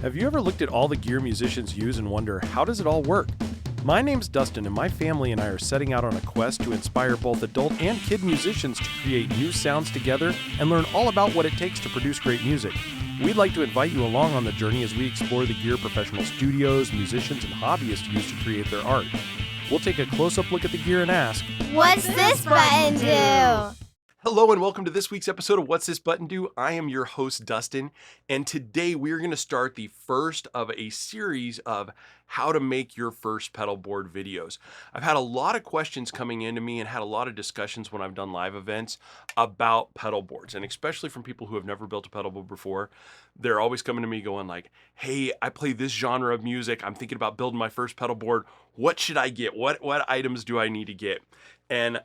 Have you ever looked at all the gear musicians use and wonder, how does it all work? My name's Dustin, and my family and I are setting out on a quest to inspire both adult and kid musicians to create new sounds together and learn all about what it takes to produce great music. We'd like to invite you along on the journey as we explore the gear professional studios, musicians, and hobbyists use to create their art. We'll take a close-up look at the gear and ask, what's this button do? Hello and welcome to this week's episode of What's This Button Do? I am your host, Dustin, and today we're going to start the first of a series of how to make your first pedal board videos. I've had a lot of questions coming into me and had a lot of discussions when I've done live events about pedal boards, and especially from people who have never built a pedal board before. They're always coming to me going like, hey, I play this genre of music. I'm thinking about building my first pedal board. What should I get? What items do I need to get? And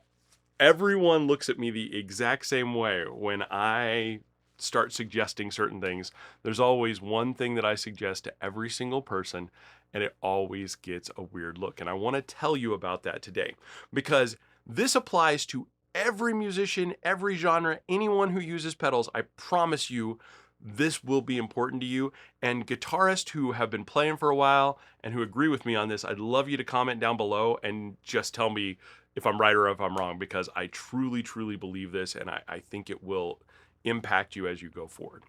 everyone looks at me the exact same way when I start suggesting certain things. There's always one thing that I suggest to every single person, and it always gets a weird look. And I want to tell you about that today because this applies to every musician, every genre, anyone who uses pedals. I promise you, this will be important to you. And guitarists who have been playing for a while and who agree with me on this, I'd love you to comment down below and just tell me if I'm right or if I'm wrong, because I truly, truly believe this, and I think it will impact you as you go forward.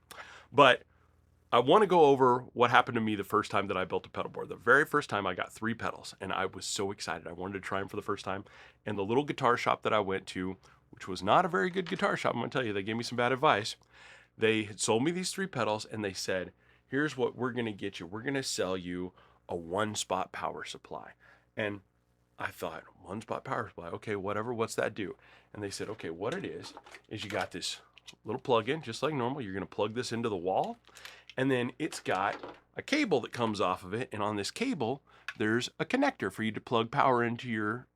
But I want to go over what happened to me the first time that I built a pedal board. The very first time I got 3 pedals, and I was so excited. I wanted to try them for the first time. And the little guitar shop that I went to, which was not a very good guitar shop, I'm going to tell you, they gave me some bad advice. They had sold me these 3 pedals, and they said, here's what we're going to get you. We're going to sell you a one-spot power supply. And I thought, one-spot power supply, okay, whatever, what's that do? And they said, okay, what it is you got this little plug-in, just like normal. You're going to plug this into the wall, and then it's got a cable that comes off of it, and on this cable, there's a connector for you to plug power into your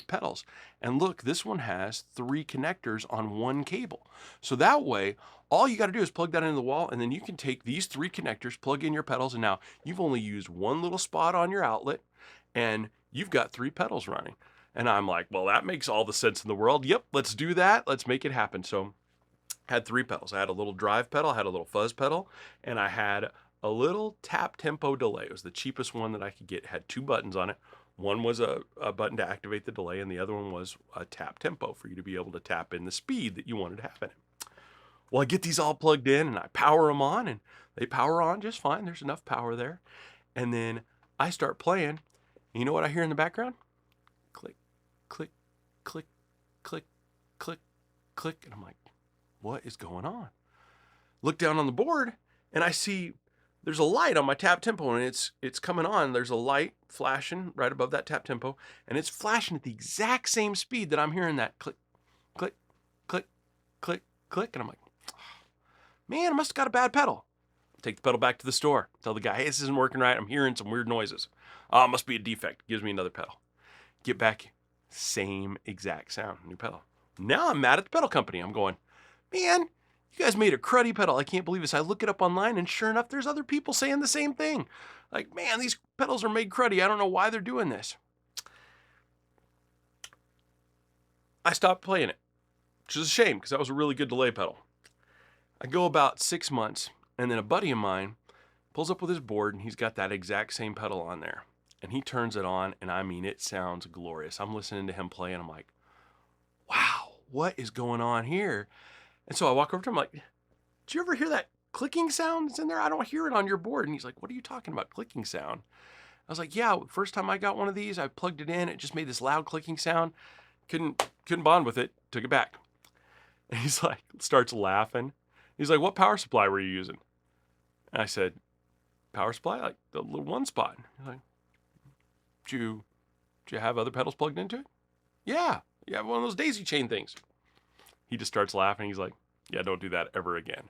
pedals. And look, this one has 3 connectors on one cable. So that way, all you got to do is plug that into the wall, and then you can take these 3 connectors, plug in your pedals, and now you've only used one little spot on your outlet, and you've got 3 pedals running. And I'm like, well, that makes all the sense in the world. Yep, let's do that. Let's make it happen. So I had 3 pedals. I had a little drive pedal, I had a little fuzz pedal, and I had a little tap tempo delay. It was the cheapest one that I could get. It had 2 buttons on it. One was a button to activate the delay, and the other one was a tap tempo for you to be able to tap in the speed that you wanted to have in it. Well, I get these all plugged in, and I power them on, and they power on just fine. There's enough power there. And then I start playing. You know what I hear in the background? Click, click, click, click, click, click. And I'm like, what is going on? Look down on the board and I see there's a light on my tap tempo, and it's coming on. There's a light flashing right above that tap tempo, and it's flashing at the exact same speed that I'm hearing that click, click, click, click, click. And I'm like, man, I must have got a bad pedal. Take the pedal back to the store. Tell the guy, hey, this isn't working right. I'm hearing some weird noises. Oh, it must be a defect. Gives me another pedal. Get back, same exact sound, new pedal. Now I'm mad at the pedal company. I'm going, man, you guys made a cruddy pedal. I can't believe this. I look it up online, and sure enough, there's other people saying the same thing. Like, man, these pedals are made cruddy. I don't know why they're doing this. I stopped playing it, which is a shame because that was a really good delay pedal. I go about 6 months, and then a buddy of mine pulls up with his board, and he's got that exact same pedal on there. And he turns it on, and I mean, it sounds glorious. I'm listening to him play, and I'm like, wow, what is going on here? And so I walk over to him, like, did you ever hear that clicking sound that's in there? I don't hear it on your board. And he's like, what are you talking about, clicking sound? I was like, yeah, first time I got one of these, I plugged it in. It just made this loud clicking sound. Couldn't bond with it. Took it back. And he's like, starts laughing. He's like, what power supply were you using? And I said, power supply? Like the little one spot. He's like, did you have other pedals plugged into it? Yeah, one of those daisy chain things. He just starts laughing. He's like, yeah, don't do that ever again.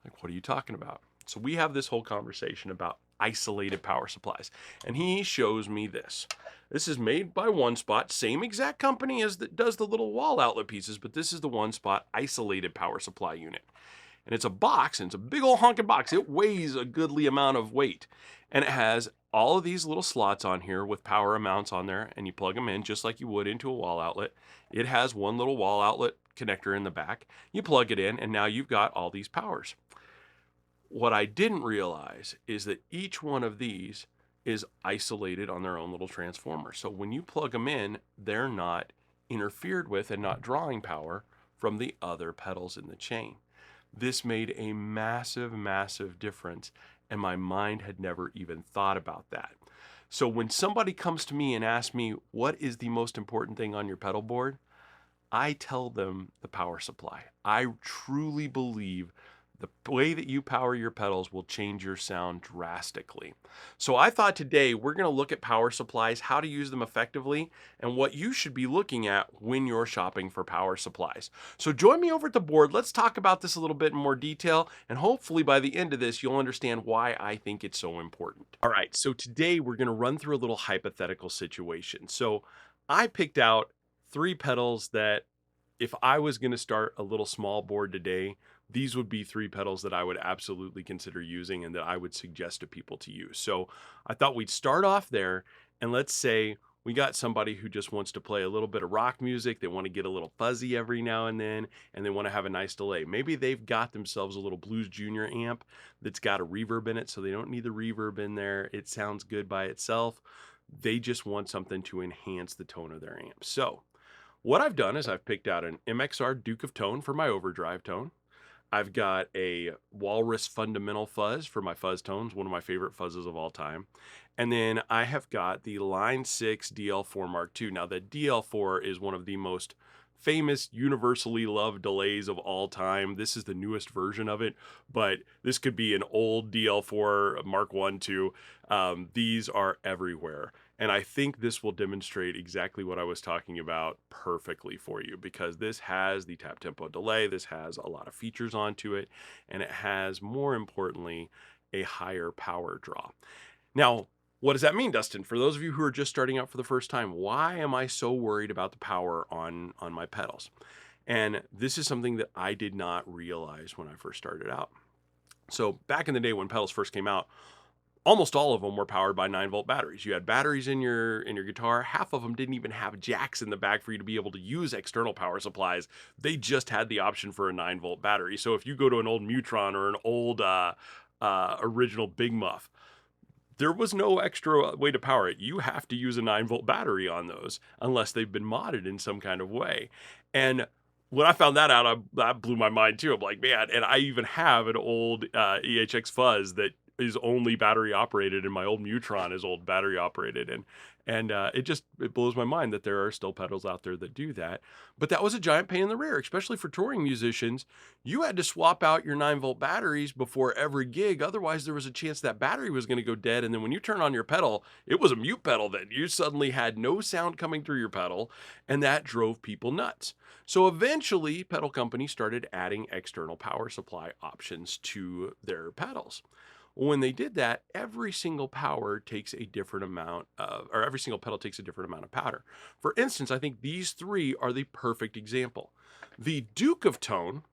Like, what are you talking about? So we have this whole conversation about isolated power supplies. And he shows me this. This is made by One Spot, same exact company as that does the little wall outlet pieces, but this is the One Spot isolated power supply unit. And it's a box, and it's a big old honking box. It weighs a goodly amount of weight. And it has all of these little slots on here with power amounts on there, and you plug them in just like you would into a wall outlet. It has one little wall outlet connector in the back. You plug it in, and now you've got all these powers. What I didn't realize is that each one of these is isolated on their own little transformer. So when you plug them in, they're not interfered with and not drawing power from the other pedals in the chain. This made a massive, massive difference, and my mind had never even thought about that. So when somebody comes to me and asks me, what is the most important thing on your pedal board? I tell them the power supply. I truly believe the way that you power your pedals will change your sound drastically. So I thought today we're going to look at power supplies, how to use them effectively, and what you should be looking at when you're shopping for power supplies. So join me over at the board. Let's talk about this a little bit in more detail, and hopefully by the end of this, you'll understand why I think it's so important. All right, so today we're going to run through a little hypothetical situation. So I picked out 3 pedals that if I was going to start a little small board today, these would be 3 pedals that I would absolutely consider using and that I would suggest to people to use. So I thought we'd start off there, and let's say we got somebody who just wants to play a little bit of rock music. They want to get a little fuzzy every now and then, and they want to have a nice delay. Maybe they've got themselves a little Blues Junior amp that's got a reverb in it, so they don't need the reverb in there. It sounds good by itself. They just want something to enhance the tone of their amp. So what I've done is I've picked out an MXR Duke of Tone for my overdrive tone. I've got a Walrus Fundamental Fuzz for my fuzz tones, one of my favorite fuzzes of all time. And then I have got the Line 6 DL4 Mark II. Now, the DL4 is one of the most famous, universally loved delays of all time. This is the newest version of it, but this could be an old DL4 Mark I, II. These are everywhere. And I think this will demonstrate exactly what I was talking about perfectly for you, because this has the tap tempo delay, this has a lot of features onto it, and it has, more importantly, a higher power draw. Now, what does that mean, Dustin? For those of you who are just starting out for the first time, why am I so worried about the power on my pedals? And this is something that I did not realize when I first started out. So back in the day when pedals first came out, almost all of them were powered by 9-volt batteries. You had batteries in your guitar. Half of them didn't even have jacks in the back for you to be able to use external power supplies. They just had the option for a 9-volt battery. So if you go to an old Mutron or an old original Big Muff, there was no extra way to power it. You have to use a 9-volt battery on those unless they've been modded in some kind of way. And when I found that out, that blew my mind too. I'm like, man, and I even have an old EHX fuzz that is only battery operated, and my old Mutron is old battery operated, and it blows my mind that there are still pedals out there that do that. But that was a giant pain in the rear, especially for touring musicians. You had to swap out your 9-volt batteries before every gig, otherwise there was a chance that battery was going to go dead, and then when you turn on your pedal, it was a mute pedal. Then you suddenly had no sound coming through your pedal, and that drove people nuts. So eventually pedal companies started adding external power supply options to their pedals. When they did that, every single power takes a different amount of, or every single pedal takes a different amount of power. For instance, I think these 3 are the perfect example. The Duke of Tone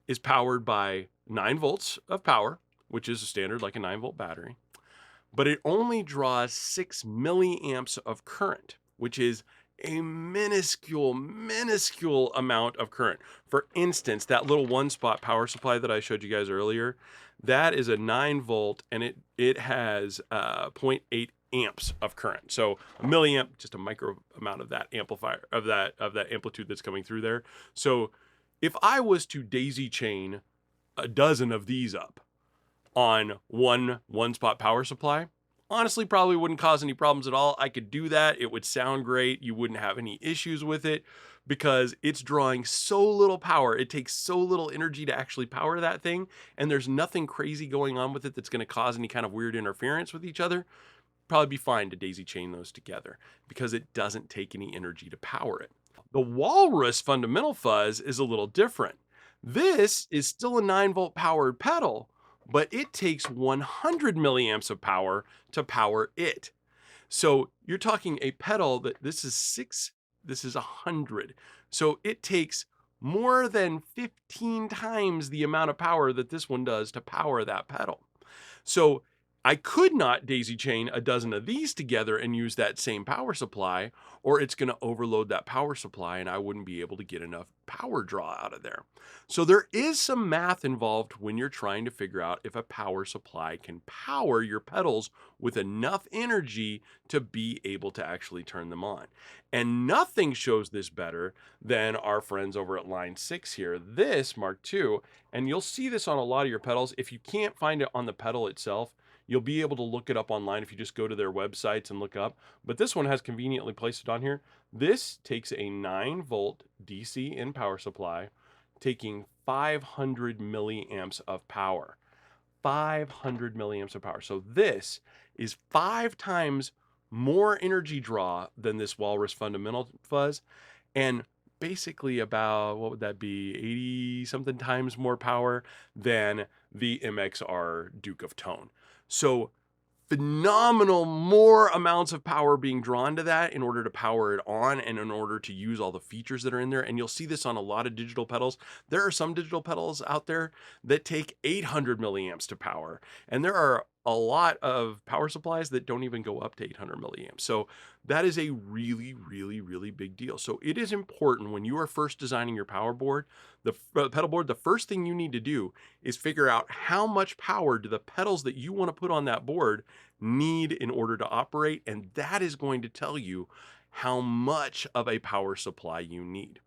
is powered by 9 volts of power, which is a standard like a 9-volt battery, but it only draws 6 milliamps of current, which is a minuscule amount of current. For instance, that little 1-spot power supply that I showed you guys earlier, that is a 9-volt, and it has 0.8 amps of current. So a milliamp, just a micro amount of that amplifier, of that amplitude that's coming through there. So if I was to daisy chain a dozen of these up on one spot power supply, honestly, probably wouldn't cause any problems at all. I could do that. It would sound great. You wouldn't have any issues with it because it's drawing so little power. It takes so little energy to actually power that thing. And there's nothing crazy going on with it that's going to cause any kind of weird interference with each other. Probably be fine to daisy chain those together because it doesn't take any energy to power it. The Walrus Fundamental Fuzz is a little different. This is still a 9-volt powered pedal, but it takes 100 milliamps of power to power it. So you're talking a pedal that this is 6, this is 100. So it takes more than 15 times the amount of power that this one does to power that pedal. So I could not daisy chain a dozen of these together and use that same power supply, or it's going to overload that power supply and I wouldn't be able to get enough power draw out of there. So there is some math involved when you're trying to figure out if a power supply can power your pedals with enough energy to be able to actually turn them on. And nothing shows this better than our friends over at line 6 here, this Mark II. And you'll see this on a lot of your pedals. If you can't find it on the pedal itself, you'll be able to look it up online if you just go to their websites and look up. But this one has conveniently placed it on here. This takes a 9-volt DC in power supply, taking 500 milliamps of power. 500 milliamps of power. So this is 5 times more energy draw than this Walrus fundamental fuzz, and basically about, what would that be, 80 something times more power than the MXR Duke of Tone. So phenomenal more amounts of power being drawn to that in order to power it on and in order to use all the features that are in there. And you'll see this on a lot of digital pedals. There are some digital pedals out there that take 800 milliamps to power, and there are a lot of power supplies that don't even go up to 800 milliamps. So that is a really, really, really big deal. So it is important when you are first designing your power board, the pedal board, the first thing you need to do is figure out how much power do the pedals that you want to put on that board need in order to operate, and that is going to tell you how much of a power supply you need.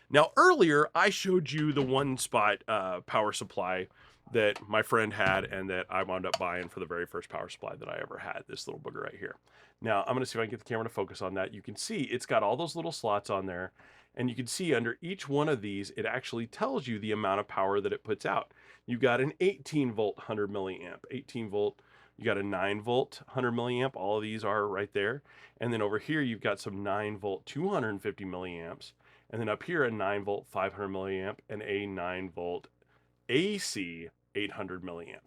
Now, earlier I showed you the one spot power supply that my friend had and that I wound up buying for the very first power supply that I ever had, this little booger right here. Now, I'm going to see if I can get the camera to focus on that. You can see it's got all those little slots on there, and you can see under each one of these, it actually tells you the amount of power that it puts out. You got an 18 volt 100 milliamp, 18 volt, you got a 9 volt 100 milliamp, all of these are right there. And then over here, you've got some 9 volt 250 milliamps. And then up here, a 9 volt 500 milliamp and a 9 volt AC 800 milliamp.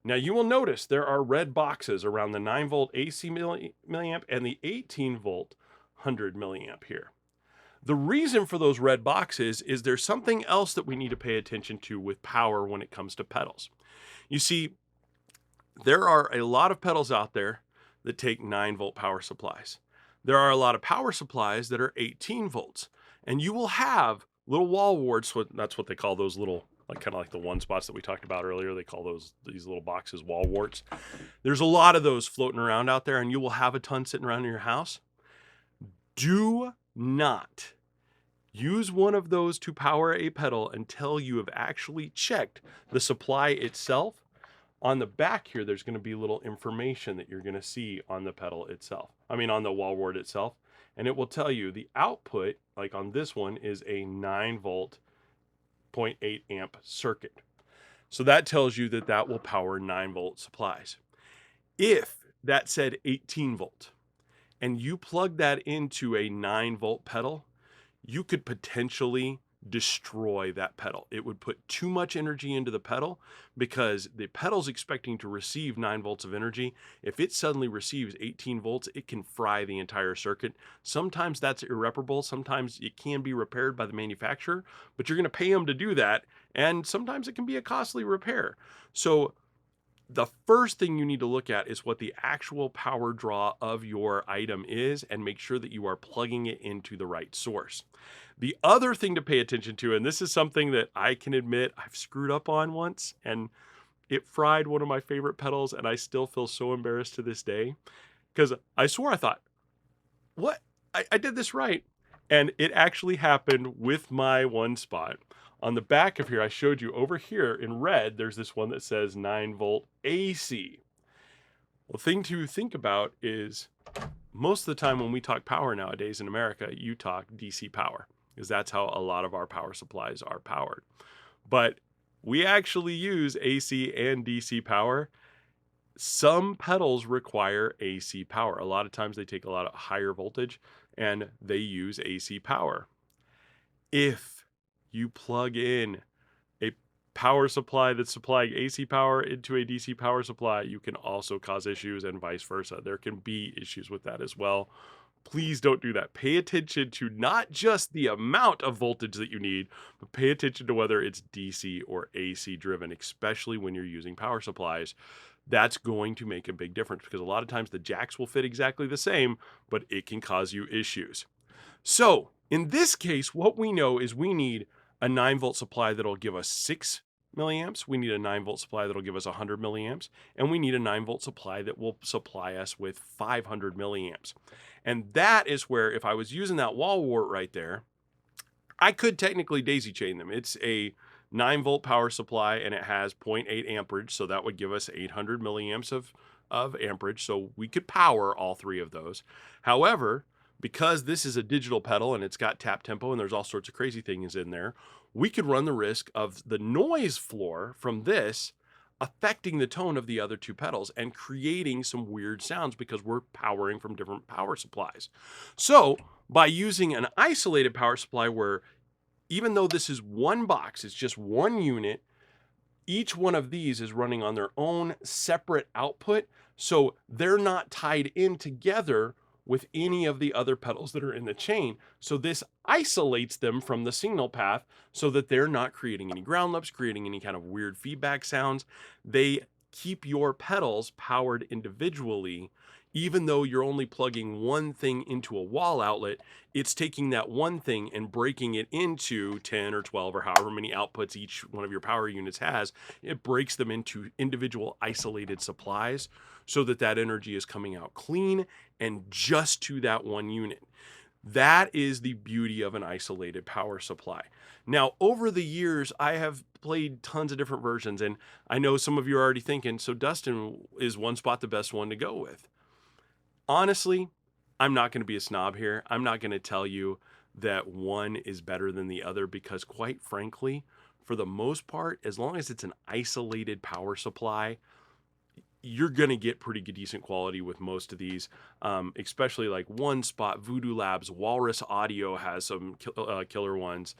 Now you will notice there are red boxes around the 9 volt AC milliamp and the 18 volt 100 milliamp here. The reason for those red boxes is there's something else that we need to pay attention to with power when it comes to pedals. You see, there are a lot of pedals out there that take 9 volt power supplies. There are a lot of power supplies that are 18 volts, and you will have little wall warts. That's what they call those little, like kind of like the one spots that we talked about earlier. They call these little boxes wall warts. There's a lot of those floating around out there, and you will have a ton sitting around in your house. Do not use one of those to power a pedal until you have actually checked the supply itself. On the back here, there's going to be little information that you're going to see on the pedal itself. On the wall wart itself. And it will tell you the output, like on this one, is a 9 volt 0.8 amp circuit. So that tells you that that will power 9 volt supplies. If that said 18 volt and you plug that into a 9 volt pedal, you could potentially destroy that pedal. It would put too much energy into the pedal because the pedal's expecting to receive 9 volts of energy. If it suddenly receives 18 volts, it can fry the entire circuit. Sometimes that's irreparable. Sometimes it can be repaired by the manufacturer, but you're going to pay them to do that. And sometimes it can be a costly repair. So the first thing you need to look at is what the actual power draw of your item is and make sure that you are plugging it into the right source. The other thing to pay attention to, and this is something that I can admit I've screwed up on once, and it fried one of my favorite pedals, and I still feel so embarrassed to this day, because I swore I thought, what? I did this right. And it actually happened with my one spot. On the back of here, I showed you over here in red, there's this one that says 9 volt AC. Well, the thing to think about is most of the time when we talk power nowadays in America, you talk DC power, because that's how a lot of our power supplies are powered. But we actually use AC and DC power. Some pedals require AC power. A lot of times they take a lot of higher voltage and they use AC power. If you plug in a power supply that's supplying AC power into a DC power supply, you can also cause issues, and vice versa. There can be issues with that as well. Please don't do that. Pay attention to not just the amount of voltage that you need, but pay attention to whether it's DC or AC driven, especially when you're using power supplies. that's going to make a big difference because a lot of times the jacks will fit exactly the same, but it can cause you issues. So in this case, what we know is we need a 9-volt supply that'll give us 6 milliamps. We need a 9-volt supply that'll give us 100 milliamps. And we need a 9-volt supply that will supply us with 500 milliamps. And that is where, if I was using that wall wart right there, I could technically daisy chain them. It's a 9-volt power supply and it has 0.8 amperage. So that would give us 800 milliamps of amperage. So we could power all 3 of those. However, because this is a digital pedal and it's got tap tempo and there's all sorts of crazy things in there, we could run the risk of the noise floor from this affecting the tone of the other 2 pedals and creating some weird sounds because we're powering from different power supplies. So by using an isolated power supply where even though this is one box, it's just one unit, each one of these is running on their own separate output. So they're not tied in together with any of the other pedals that are in the chain. So this isolates them from the signal path so that they're not creating any ground loops, creating any kind of weird feedback sounds. They keep your pedals powered individually. Even though you're only plugging one thing into a wall outlet, it's taking that one thing and breaking it into 10 or 12 or however many outputs each one of your power units has. It breaks them into individual isolated supplies so that that energy is coming out clean and just to that one unit. That is the beauty of an isolated power supply. Now, over the years, I have played tons of different versions, and I know some of you are already thinking, so Dustin, is one spot the best one to go with? Honestly, I'm not going to be a snob here. I'm not going to tell you that one is better than the other because, quite frankly, for the most part, as long as it's an isolated power supply, you're going to get pretty good, decent quality with most of these, especially like One Spot, Voodoo Labs, Walrus Audio has some killer ones.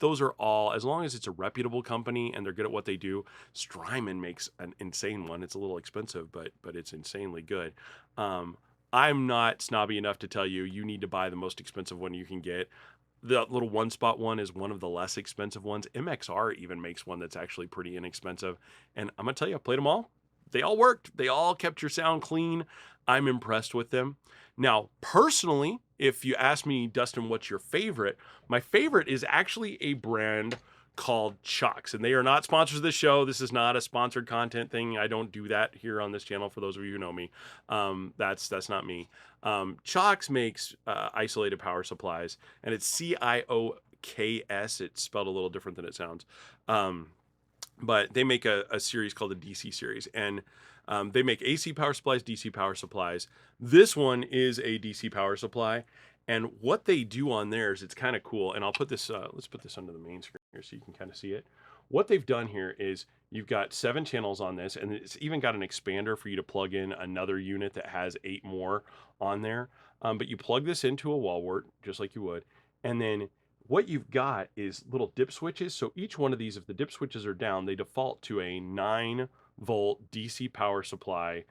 Those are all, as long as it's a reputable company and they're good at what they do. Strymon makes an insane one. It's a little expensive, but it's insanely good. I'm not snobby enough to tell you you need to buy the most expensive one you can get. The little One Spot one is one of the less expensive ones. MXR even makes one that's actually pretty inexpensive. And I'm going to tell you, I played them all. They all worked. They all kept your sound clean. I'm impressed with them. Now, personally, if you ask me, Dustin, what's your favorite? My favorite is actually a brand called Cioks, and they are not sponsors of this show. This is not a sponsored content thing. I don't do that here on this channel. For those of you who know me, that's not me. Cioks makes isolated power supplies, and it's CIOKS. It's spelled a little different than it sounds. But they make a series called the DC series, and they make AC power supplies, DC power supplies. This one is a DC power supply, and what they do on theirs, it's kind of cool. And I'll put this, let's put this under the main screen here so you can kind of see it. What they've done here is you've got 7 channels on this, and it's even got an expander for you to plug in another unit that has 8 more on there. But you plug this into a wall wart, just like you would, and then what you've got is little dip switches. So each one of these, if the dip switches are down, they default to a 9-volt DC power supply,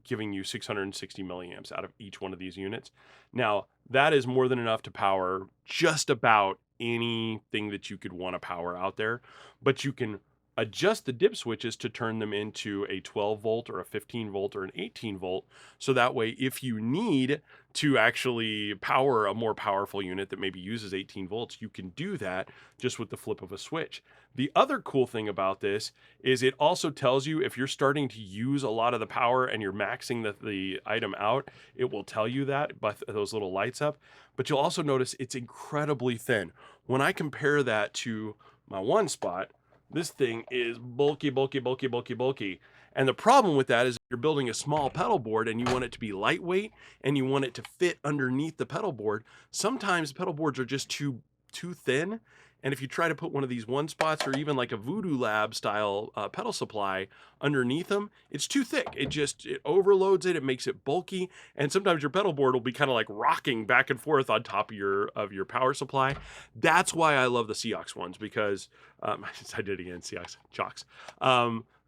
giving you 660 milliamps out of each one of these units. Now, that is more than enough to power just about anything that you could want to power out there, but you can adjust the dip switches to turn them into a 12 volt or a 15 volt or an 18 volt. So that way, if you need to actually power a more powerful unit that maybe uses 18 volts, you can do that just with the flip of a switch. The other cool thing about this is it also tells you if you're starting to use a lot of the power and you're maxing the item out, it will tell you that by those little lights up. But you'll also notice it's incredibly thin. When I compare that to my One Spot, this thing is bulky, bulky, bulky, bulky, bulky. And the problem with that is you're building a small pedal board and you want it to be lightweight and you want it to fit underneath the pedal board. Sometimes pedal boards are just too thin. And if you try to put one of these One Spots or even like a Voodoo Lab style pedal supply underneath them, it's too thick. It overloads it. It makes it bulky. And sometimes your pedal board will be kind of like rocking back and forth on top of your power supply. That's why I love the Cioks ones because I did it again, Cioks.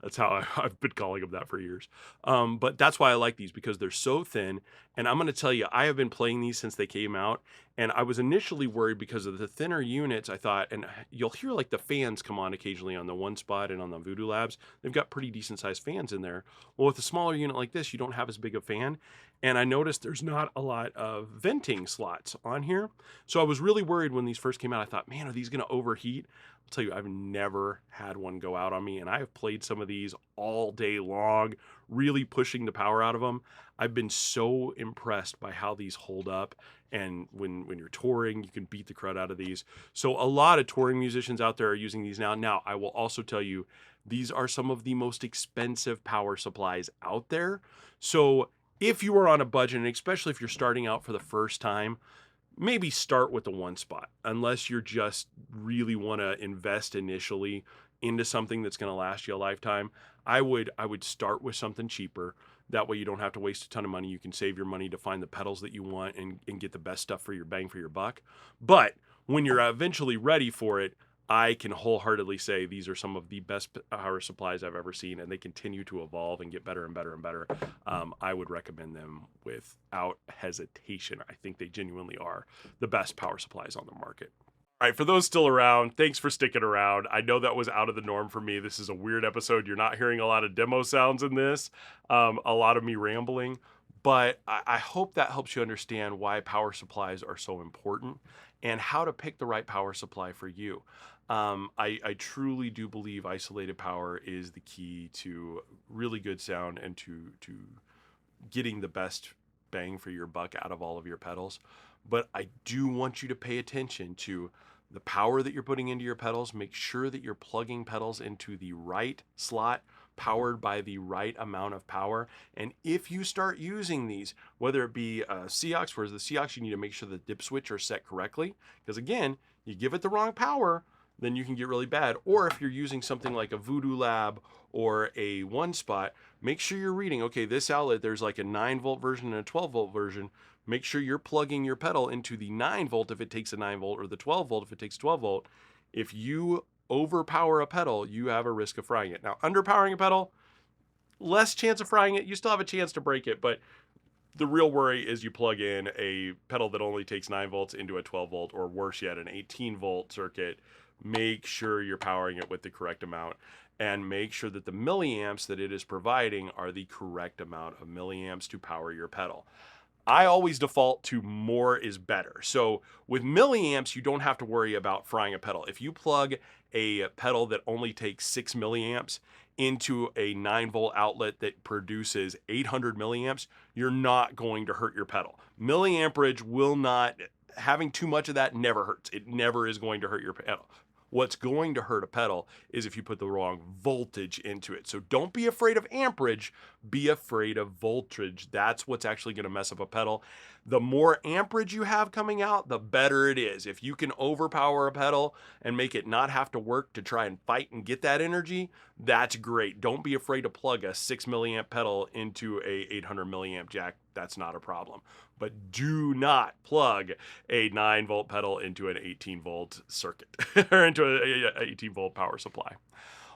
That's how I've been calling them that for years. But that's why I like these because they're so thin. And I'm going to tell you, I have been playing these since they came out. And I was initially worried because of the thinner units. I thought, and you'll hear like the fans come on occasionally on the One Spot and on the Voodoo Labs. They've got pretty decent sized fans in there. Well, with a smaller unit like this, you don't have as big a fan. And I noticed there's not a lot of venting slots on here. So I was really worried when these first came out. I thought, man, are these going to overheat? I'll tell you, I've never had one go out on me. And I have played some of these all day long, really pushing the power out of them. I've been so impressed by how these hold up. And when you're touring, you can beat the crud out of these. So a lot of touring musicians out there are using these now. Now, I will also tell you, these are some of the most expensive power supplies out there. So if you are on a budget, and especially if you're starting out for the first time, maybe start with the One Spot, unless you're just really want to invest initially into something that's going to last you a lifetime. I would start with something cheaper. That way you don't have to waste a ton of money. You can save your money to find the pedals that you want and get the best stuff for your bang for your buck. But when you're eventually ready for it, I can wholeheartedly say these are some of the best power supplies I've ever seen, and they continue to evolve and get better and better and better. I would recommend them without hesitation. I think they genuinely are the best power supplies on the market. All right, for those still around, thanks for sticking around. I know that was out of the norm for me. This is a weird episode. You're not hearing a lot of demo sounds in this, a lot of me rambling, but I hope that helps you understand why power supplies are so important and how to pick the right power supply for you. I truly do believe isolated power is the key to really good sound and to getting the best bang for your buck out of all of your pedals. But I do want you to pay attention to the power that you're putting into your pedals. Make sure that you're plugging pedals into the right slot, powered by the right amount of power. And if you start using these, whether it be Cioks, whereas the Cioks, you need to make sure the dip switch are set correctly. Because again, you give it the wrong power, then you can get really bad. Or if you're using something like a Voodoo Lab or a One Spot, make sure you're reading, okay, this outlet, there's like a 9-volt version and a 12-volt version. Make sure you're plugging your pedal into the 9-volt if it takes a 9-volt, or the 12-volt if it takes 12-volt. If you overpower a pedal, you have a risk of frying it. Now, underpowering a pedal, less chance of frying it. You still have a chance to break it, but the real worry is you plug in a pedal that only takes 9 volts into a 12-volt, or worse yet, an 18-volt circuit. Make sure you're powering it with the correct amount, and make sure that the milliamps that it is providing are the correct amount of milliamps to power your pedal. I always default to more is better. So with milliamps, you don't have to worry about frying a pedal. If you plug a pedal that only takes 6 milliamps into a 9-volt outlet that produces 800 milliamps, you're not going to hurt your pedal. Milliamperage will not, having too much of that never hurts. It never is going to hurt your pedal. What's going to hurt a pedal is if you put the wrong voltage into it. So don't be afraid of amperage, be afraid of voltage. That's what's actually going to mess up a pedal. The more amperage you have coming out, the better it is. If you can overpower a pedal and make it not have to work to try and fight and get that energy, that's great. Don't be afraid to plug a 6 milliamp pedal into a 800 milliamp jack. That's not a problem. But do not plug a 9-volt pedal into an 18-volt circuit or into an 18-volt power supply.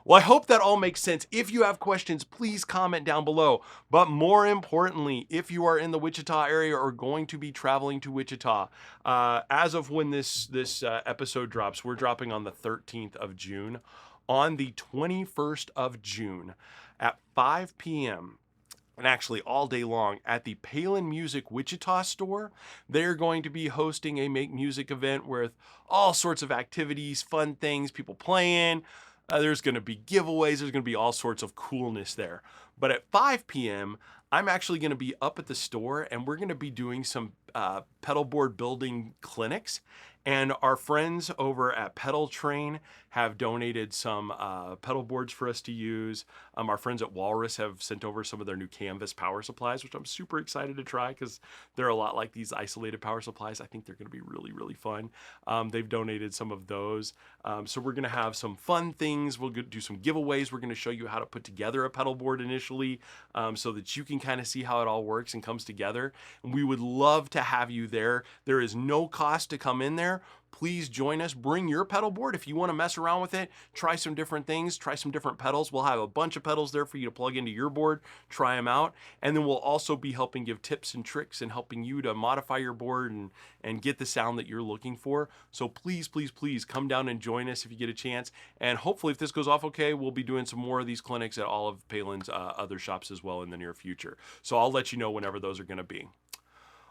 Well, I hope that all makes sense. If you have questions, please comment down below. But more importantly, if you are in the Wichita area or going to be traveling to Wichita, as of when this episode drops, we're dropping on the 13th of June. On the 21st of June at 5 p.m., and actually all day long at the Palen Music Wichita store, they're going to be hosting a Make Music event with all sorts of activities, fun things, people playing. There's going to be giveaways. There's going to be all sorts of coolness there. But at 5 p.m., I'm actually going to be up at the store, and we're going to be doing some pedalboard building clinics. And our friends over at Pedal Train have donated some pedal boards for us to use. Our friends at Walrus have sent over some of their new canvas power supplies, which I'm super excited to try because they're a lot like these isolated power supplies. I think they're going to be really, really fun. They've donated some of those. So we're going to have some fun things. We'll do some giveaways. We're going to show you how to put together a pedal board initially so that you can kind of see how it all works and comes together. And we would love to have you there. There is no cost to come in there. there. Please join us. Bring your pedal board if you want to mess around with it. Try some different things. Try some different pedals. We'll have a bunch of pedals there for you to plug into your board. Try them out. And then we'll also be helping give tips and tricks and helping you to modify your board and get the sound that you're looking for. So please, please, please come down and join us if you get a chance. And hopefully, if this goes off okay, we'll be doing some more of these clinics at all of Palen's other shops as well in the near future. So I'll let you know whenever those are going to be.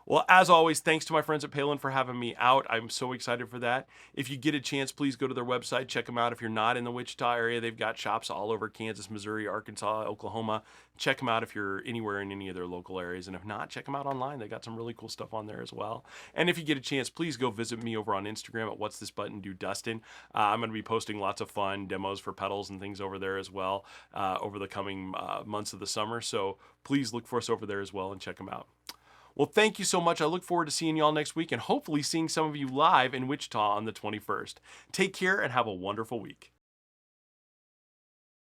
Well, as always, thanks to my friends at Palen for having me out. I'm so excited for that. If you get a chance, please go to their website, check them out. If you're not in the Wichita area, they've got shops all over Kansas, Missouri, Arkansas, Oklahoma. Check them out if you're anywhere in any of their local areas. And if not, check them out online. They got some really cool stuff on there as well. And if you get a chance, please go visit me over on Instagram at What's This Button Do Dustin. I'm going to be posting lots of fun demos for pedals and things over there as well over the coming months of the summer. So please look for us over there as well and check them out. Well, thank you so much. I look forward to seeing y'all next week and hopefully seeing some of you live in Wichita on the 21st. Take care and have a wonderful week.